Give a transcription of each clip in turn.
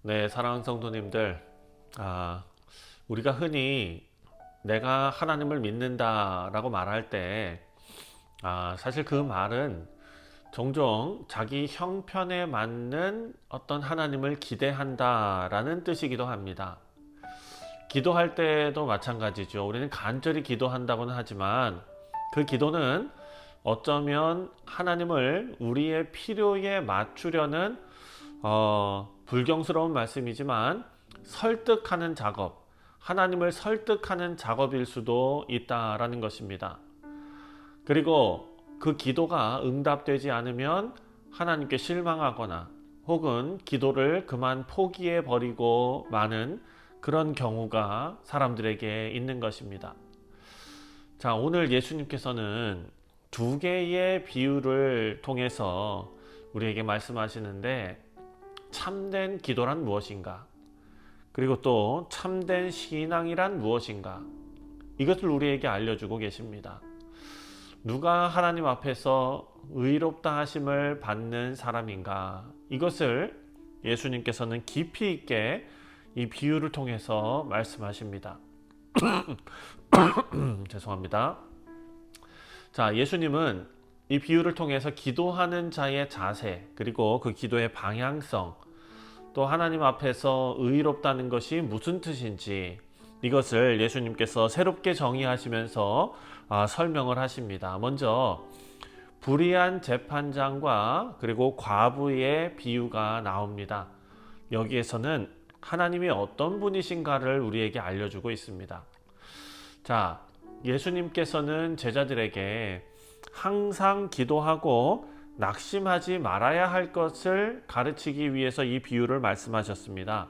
네, 사랑하는 성도님들, 우리가 흔히 내가 하나님을 믿는다라고 말할 때, 사실 그 말은 종종 자기 형편에 맞는 어떤 하나님을 기대한다라는 뜻이기도 합니다. 기도할 때도 마찬가지죠. 우리는 간절히 기도한다고는 하지만 그 기도는 어쩌면 하나님을 우리의 필요에 맞추려는 불경스러운 말씀이지만 설득하는 작업, 하나님을 설득하는 작업일 수도 있다라는 것입니다. 그리고 그 기도가 응답되지 않으면 하나님께 실망하거나 혹은 기도를 그만 포기해 버리고 마는 그런 경우가 사람들에게 있는 것입니다. 자, 오늘 예수님께서는 두 개의 비유를 통해서 우리에게 말씀하시는데 참된 기도란 무엇인가? 그리고 또 참된 신앙이란 무엇인가? 이것을 우리에게 알려주고 계십니다. 누가 하나님 앞에서 의롭다 하심을 받는 사람인가? 이것을 예수님께서는 깊이 있게 이 비유를 통해서 말씀하십니다. 죄송합니다. 자, 예수님은 이 비유를 통해서 기도하는 자의 자세, 그리고 그 기도의 방향성, 또 하나님 앞에서 의롭다는 것이 무슨 뜻인지 이것을 예수님께서 새롭게 정의하시면서 설명을 하십니다. 먼저 불의한 재판장과 그리고 과부의 비유가 나옵니다. 여기에서는 하나님이 어떤 분이신가를 우리에게 알려주고 있습니다. 자, 예수님께서는 제자들에게 항상 기도하고 낙심하지 말아야 할 것을 가르치기 위해서 이 비유를 말씀하셨습니다.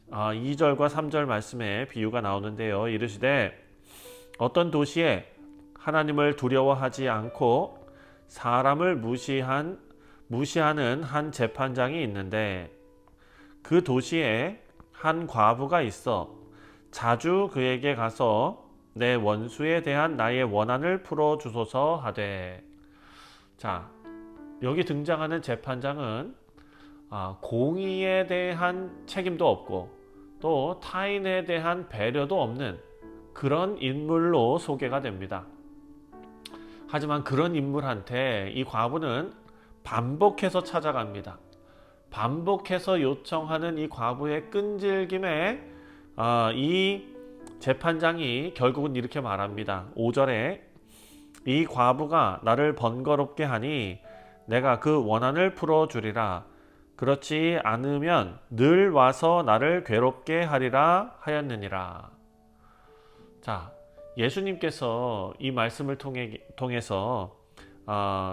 2절과 3절 말씀에 비유가 나오는데요. 이르시되 어떤 도시에 하나님을 두려워하지 않고 사람을 무시하는 한 재판장이 있는데 그 도시에 한 과부가 있어 자주 그에게 가서 내 원수에 대한 나의 원한을 풀어주소서 하되. 자, 여기 등장하는 재판장은 공의에 대한 책임도 없고 또 타인에 대한 배려도 없는 그런 인물로 소개가 됩니다. 하지만 그런 인물한테 이 과부는 반복해서 찾아갑니다. 반복해서 요청하는 이 과부의 끈질김에 이 재판장이 결국은 이렇게 말합니다. 5절에 이 과부가 나를 번거롭게 하니 내가 그 원한을 풀어주리라. 그렇지 않으면 늘 와서 나를 괴롭게 하리라 하였느니라. 자, 예수님께서 이 말씀을 통해서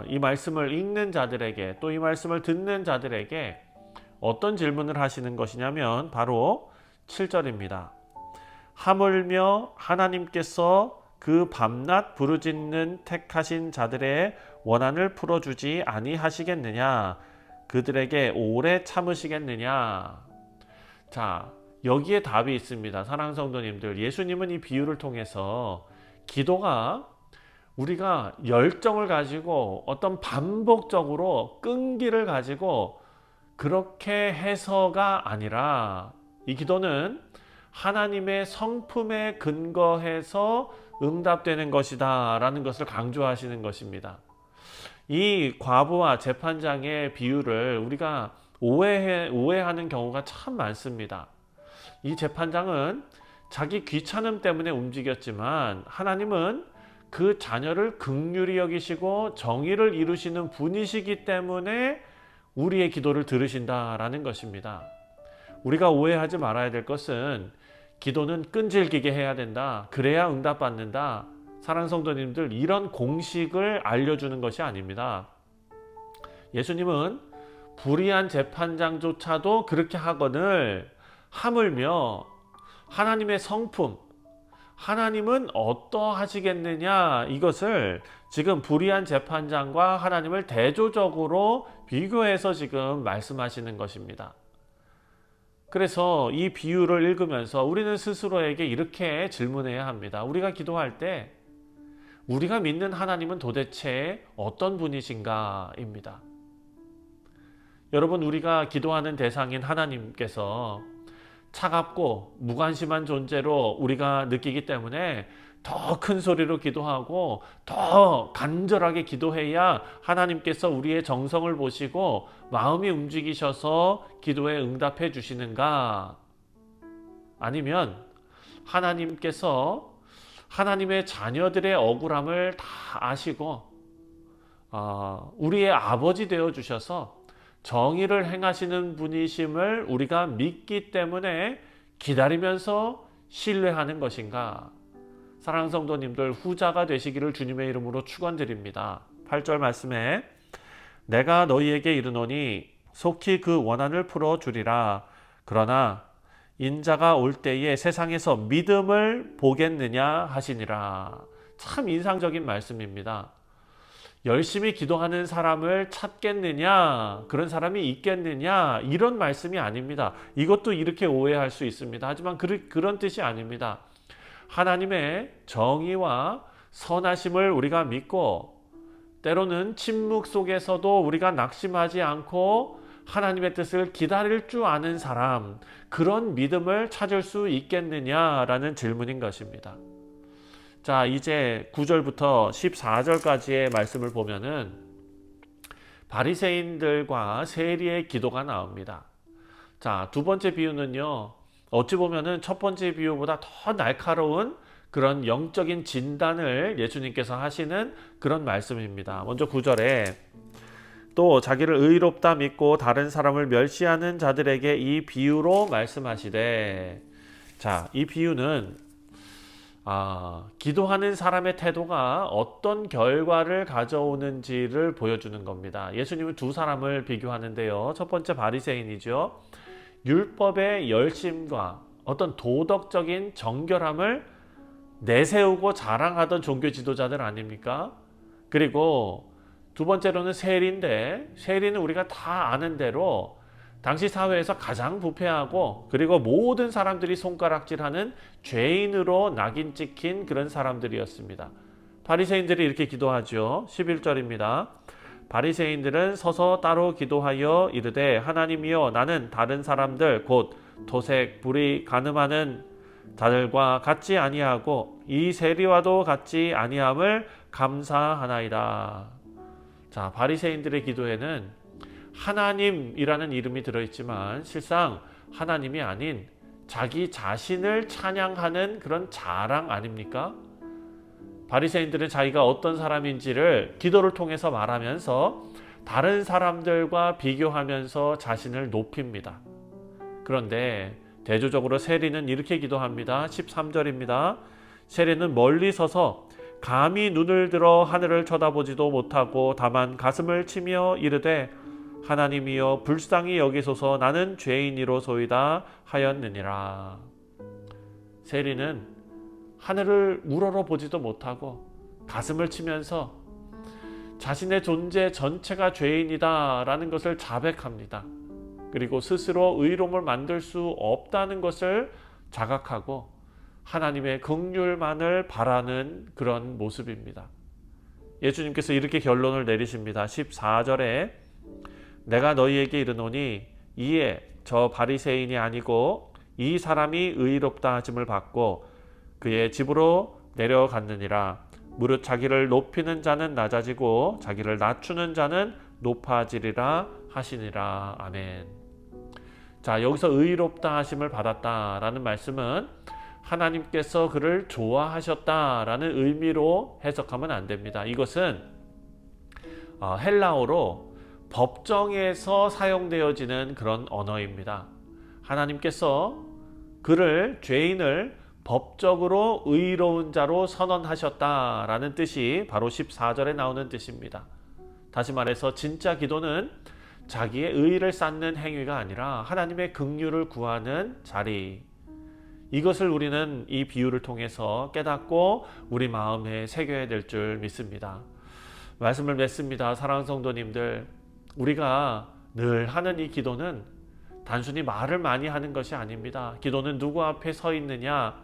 이 말씀을 읽는 자들에게 또 이 말씀을 듣는 자들에게 어떤 질문을 하시는 것이냐면 바로 7절입니다. 하물며 하나님께서 그 밤낮 부르짖는 택하신 자들의 원한을 풀어주지 아니하시겠느냐? 그들에게 오래 참으시겠느냐? 자, 여기에 답이 있습니다. 사랑하는 성도님들, 예수님은 이 비유를 통해서 기도가 우리가 열정을 가지고 어떤 반복적으로 끈기를 가지고 그렇게 해서가 아니라 이 기도는 하나님의 성품에 근거해서 응답되는 것이다 라는 것을 강조하시는 것입니다. 이 과부와 재판장의 비유를 우리가 오해하는 경우가 참 많습니다. 이 재판장은 자기 귀찮음 때문에 움직였지만 하나님은 그 자녀를 긍휼히 여기시고 정의를 이루시는 분이시기 때문에 우리의 기도를 들으신다라는 것입니다. 우리가 오해하지 말아야 될 것은 기도는 끈질기게 해야 된다. 그래야 응답받는다. 사랑하는 성도님들, 이런 공식을 알려주는 것이 아닙니다. 예수님은 불의한 재판장조차도 그렇게 하거늘 하물며 하나님의 성품, 하나님은 어떠하시겠느냐, 이것을 지금 불의한 재판장과 하나님을 대조적으로 비교해서 지금 말씀하시는 것입니다. 그래서 이 비유를 읽으면서 우리는 스스로에게 이렇게 질문해야 합니다. 우리가 기도할 때 우리가 믿는 하나님은 도대체 어떤 분이신가 입니다. 여러분, 우리가 기도하는 대상인 하나님께서 차갑고 무관심한 존재로 우리가 느끼기 때문에 더 큰 소리로 기도하고 더 간절하게 기도해야 하나님께서 우리의 정성을 보시고 마음이 움직이셔서 기도에 응답해 주시는가? 아니면 하나님께서 하나님의 자녀들의 억울함을 다 아시고 우리의 아버지 되어 주셔서 정의를 행하시는 분이심을 우리가 믿기 때문에 기다리면서 신뢰하는 것인가? 사랑하는 성도님들, 후자가 되시기를 주님의 이름으로 축원드립니다. 8절 말씀에 내가 너희에게 이르노니 속히 그 원한을 풀어주리라. 그러나 인자가 올 때에 세상에서 믿음을 보겠느냐 하시니라. 참 인상적인 말씀입니다. 열심히 기도하는 사람을 찾겠느냐, 그런 사람이 있겠느냐, 이런 말씀이 아닙니다. 이것도 이렇게 오해할 수 있습니다. 하지만 그런 뜻이 아닙니다. 하나님의 정의와 선하심을 우리가 믿고 때로는 침묵 속에서도 우리가 낙심하지 않고 하나님의 뜻을 기다릴 줄 아는 사람, 그런 믿음을 찾을 수 있겠느냐라는 질문인 것입니다. 자, 이제 9절부터 14절까지의 말씀을 보면은 바리새인들과 세리의 기도가 나옵니다. 자, 두 번째 비유는요, 어찌 보면은 첫 번째 비유보다 더 날카로운 그런 영적인 진단을 예수님께서 하시는 그런 말씀입니다. 먼저 9절에 또 자기를 의롭다 믿고 다른 사람을 멸시하는 자들에게 이 비유로 말씀하시되, 자, 이 비유는 기도하는 사람의 태도가 어떤 결과를 가져오는지를 보여주는 겁니다. 예수님은 두 사람을 비교하는데요. 첫 번째 바리새인이죠. 율법의 열심과 어떤 도덕적인 정결함을 내세우고 자랑하던 종교 지도자들 아닙니까? 그리고 두 번째로는 세리인데, 세리는 우리가 다 아는 대로 당시 사회에서 가장 부패하고 그리고 모든 사람들이 손가락질하는 죄인으로 낙인 찍힌 그런 사람들이었습니다. 바리새인들이 이렇게 기도하죠. 11절입니다. 바리새인들은 서서 따로 기도하여 이르되 하나님이여, 나는 다른 사람들 곧 도색, 불의, 간음하는 자들과 같지 아니하고 이 세리와도 같지 아니함을 감사하나이다. 자, 바리새인들의 기도에는 하나님이라는 이름이 들어있지만 실상 하나님이 아닌 자기 자신을 찬양하는 그런 자랑 아닙니까? 바리새인들은 자기가 어떤 사람인지를 기도를 통해서 말하면서 다른 사람들과 비교하면서 자신을 높입니다. 그런데 대조적으로 세리는 이렇게 기도합니다. 13절입니다. 세리는 멀리 서서 감히 눈을 들어 하늘을 쳐다보지도 못하고 다만 가슴을 치며 이르되 하나님이여, 불쌍히 여기소서, 나는 죄인이로소이다 하였느니라. 세리는 하늘을 우러러 보지도 못하고 가슴을 치면서 자신의 존재 전체가 죄인이다 라는 것을 자백합니다. 그리고 스스로 의로움을 만들 수 없다는 것을 자각하고 하나님의 긍휼만을 바라는 그런 모습입니다. 예수님께서 이렇게 결론을 내리십니다. 14절에 내가 너희에게 이르노니 이에 저 바리새인이 아니고 이 사람이 의롭다 하심을 받고 그의 집으로 내려갔느니라. 무릇 자기를 높이는 자는 낮아지고 자기를 낮추는 자는 높아지리라 하시니라. 아멘. 자, 여기서 의롭다 하심을 받았다라는 말씀은 하나님께서 그를 좋아하셨다라는 의미로 해석하면 안 됩니다. 이것은 헬라어로 법정에서 사용되어지는 그런 언어입니다. 하나님께서 그를, 죄인을 법적으로 의로운 자로 선언하셨다라는 뜻이 바로 14절에 나오는 뜻입니다. 다시 말해서 진짜 기도는 자기의 의를 쌓는 행위가 아니라 하나님의 긍휼을 구하는 자리, 이것을 우리는 이 비유를 통해서 깨닫고 우리 마음에 새겨야 될 줄 믿습니다. 말씀을 맺습니다. 사랑하는 성도님들, 우리가 늘 하는 이 기도는 단순히 말을 많이 하는 것이 아닙니다. 기도는 누구 앞에 서 있느냐,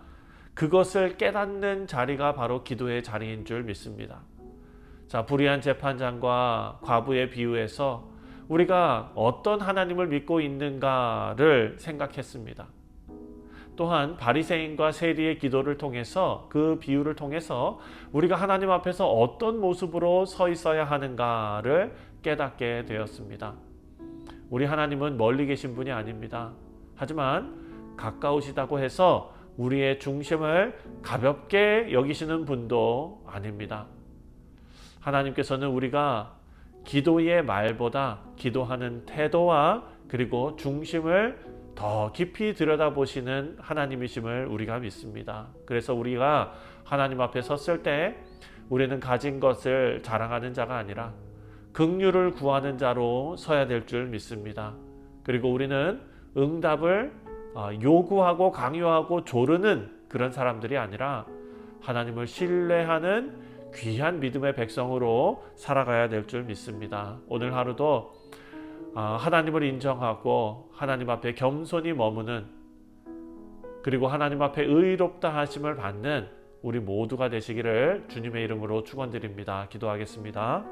그것을 깨닫는 자리가 바로 기도의 자리인 줄 믿습니다. 자, 불의한 재판장과 과부의 비유에서 우리가 어떤 하나님을 믿고 있는가를 생각했습니다. 또한 바리새인과 세리의 기도를 통해서, 그 비유를 통해서 우리가 하나님 앞에서 어떤 모습으로 서 있어야 하는가를 깨닫게 되었습니다. 우리 하나님은 멀리 계신 분이 아닙니다. 하지만 가까우시다고 해서 우리의 중심을 가볍게 여기시는 분도 아닙니다. 하나님께서는 우리가 기도의 말보다 기도하는 태도와 그리고 중심을 더 깊이 들여다보시는 하나님이심을 우리가 믿습니다. 그래서 우리가 하나님 앞에 섰을 때 우리는 가진 것을 자랑하는 자가 아니라 긍휼을 구하는 자로 서야 될 줄 믿습니다. 그리고 우리는 응답을 요구하고 강요하고 조르는 그런 사람들이 아니라 하나님을 신뢰하는 귀한 믿음의 백성으로 살아가야 될 줄 믿습니다. 오늘 하루도 하나님을 인정하고 하나님 앞에 겸손히 머무는, 그리고 하나님 앞에 의롭다 하심을 받는 우리 모두가 되시기를 주님의 이름으로 축원드립니다. 기도하겠습니다.